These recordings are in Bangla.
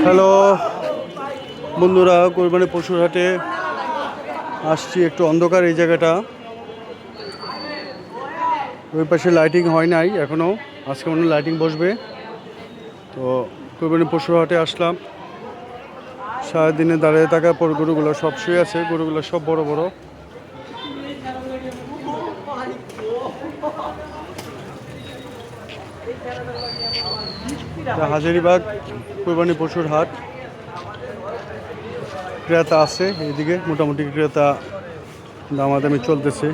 হ্যালো বন্ধুরা, কোরবানি পশুর হাটে আসছি। একটু অন্ধকার এই জায়গাটা, ওই পাশে লাইটিং হয় নাই এখনও, আজকে মনে লাইটিং বসবে। তো কোরবানি পশুর হাটে আসলাম। সারাদিনে দাঁড়িয়ে থাকার পর গরুগুলো সব শুয়ে আছে, গরুগুলো সব বড় বড়। হাজারীবাগ কোরবানি পশুর হাট, ক্রেতা আছে এইদিকে, মোটামুটি ক্রেতা দামাদামি চলতেছে।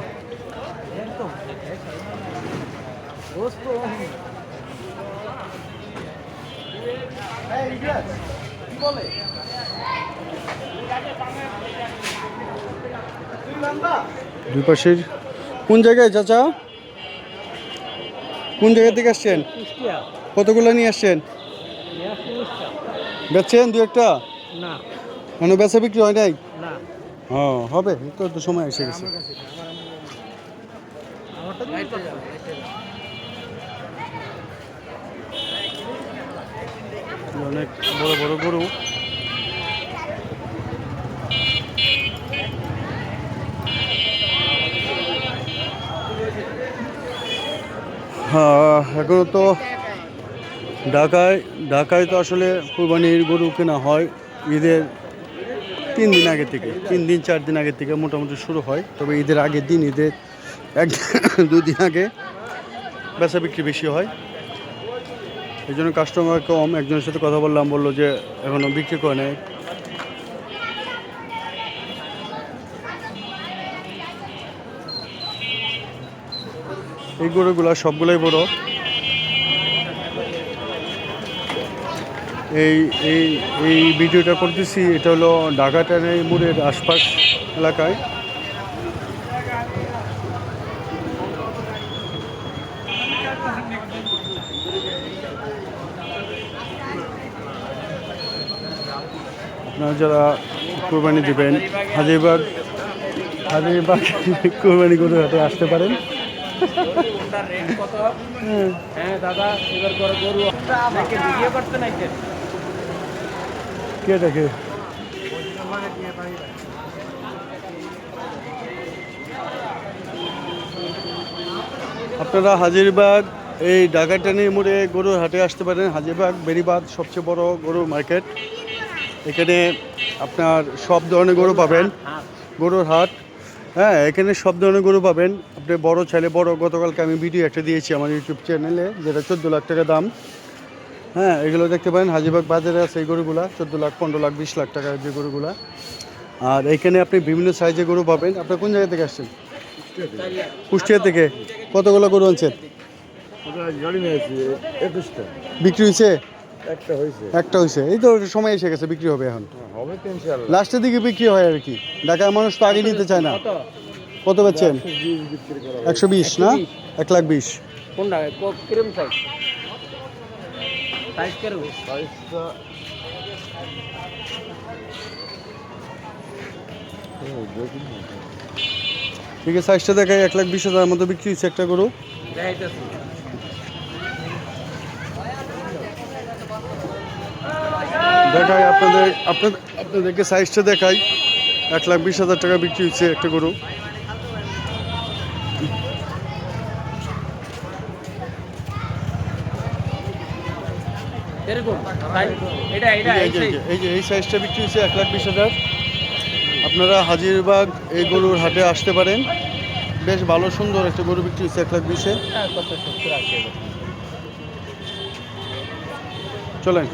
দুই পাশের কোন জায়গায় চাচা, কোন জায়গা থেকে আসছেন? কতগুলো নিয়ে আসছেন? বেচছেন দু একটা? না, মানে বেচা বিক্রি হয় নাই? না, হ্যাঁ হবে, তো সময় এসে গেছে। অনেক বড় বড় গরু। হ্যাঁ, এখনো তো ঢাকায় তো আসলে কোরবানির গরু কেনা হয় ঈদের 3 দিন আগে থেকে, 3 দিন 4 দিন আগে থেকে মোটামুটি শুরু হয়। তবে ঈদের আগের দিন, ঈদের 1-2 দিন আগে বেচা বিক্রি বেশি হয়। এই জন্য কাস্টমার কম। একজনের সাথে কথা বললাম, বললো যে এখনও বিক্রি করে নেয়। এই গরুগুলা সবগুলোই বড়। এই এই এই ভিডিওটা করতেছি, এটা হলো ঢাকা টানের মোড়ের আশপাশ এলাকায়। আপনারা যারা কোরবানি দেবেন হাজারীবাগ কোরবানি গরুর হাটে আসতে পারেন। হ্যাঁ দাদা, এবার করে গরু নাকি ভিডিও করতে নাই কে দেখে? আপনারা হাজারীবাগ এই ডাকাটানি মোড়ে গরুর হাটে আসতে পারেন। হাজারীবাগ বেরিবাদ সবচেয়ে বড় গরুর মার্কেট। এখানে আপনার সব ধরনের গরু পাবেন, গরুর হাট। হ্যাঁ, এখানে সব ধরনের গরু পাবেন। আপনি বড় চাইলে বড়, গতকালকে আমি ভিডিও একটা দিয়েছি আমার ইউটিউব চ্যানেলে, যেটা 14 লাখ টাকা দাম। হ্যাঁ, এগুলো দেখতে পারেন। হাজারীবাগ বাজারে আছে এই গরুগুলা 14 লাখ, 15 লাখ, 20 লাখ টাকার যে গরুগুলা। আর এখানে আপনি বিভিন্ন সাইজের গরু পাবেন। আপনার কোন জায়গা থেকে আসছেন? কুষ্টিয়া থেকে। কতগুলো গরু আনছেন? বিক্রি হয়েছে? একটা হয়েছে। এই তো সময় এসে গেছে, বিক্রি হবে এখন, লাস্টের দিকে বিক্রি হয় আর কি। ঢাকার মানুষ তো আগে নিতে চায় না। কত বেচছেন? 120 না, 1,20,000। কোনটা কিরম সাইজ? সাইজ কিরম? ঠিক আছে, সাইজটা দেখাই। 1,20,000 মতো বিক্রি হয়েছে একটা গরু। দেখাই আপনাদেরকে সাইজটা দেখাই। 1,20,000 টাকা বিক্রি হচ্ছে একটা গরু। এই সাইজটা বিক্রি হচ্ছে 1,20,000। আপনারা হাজারীবাগ এই গরুর হাটে আসতে পারেন। বেশ ভালো সুন্দর একটা গরু বিক্রি হচ্ছে 1,20,000-এ। চলেন।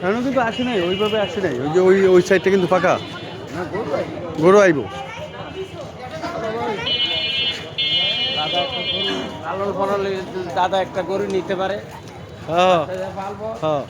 এখনো কিন্তু আসে নাই, ওইভাবে আসে নাই। ওই যে ওই সাইডটা কিন্তু ফাঁকা, গরু আইব। দাদা একটা গরু নিতে পারে। হ্যাঁ, হ্যাঁ।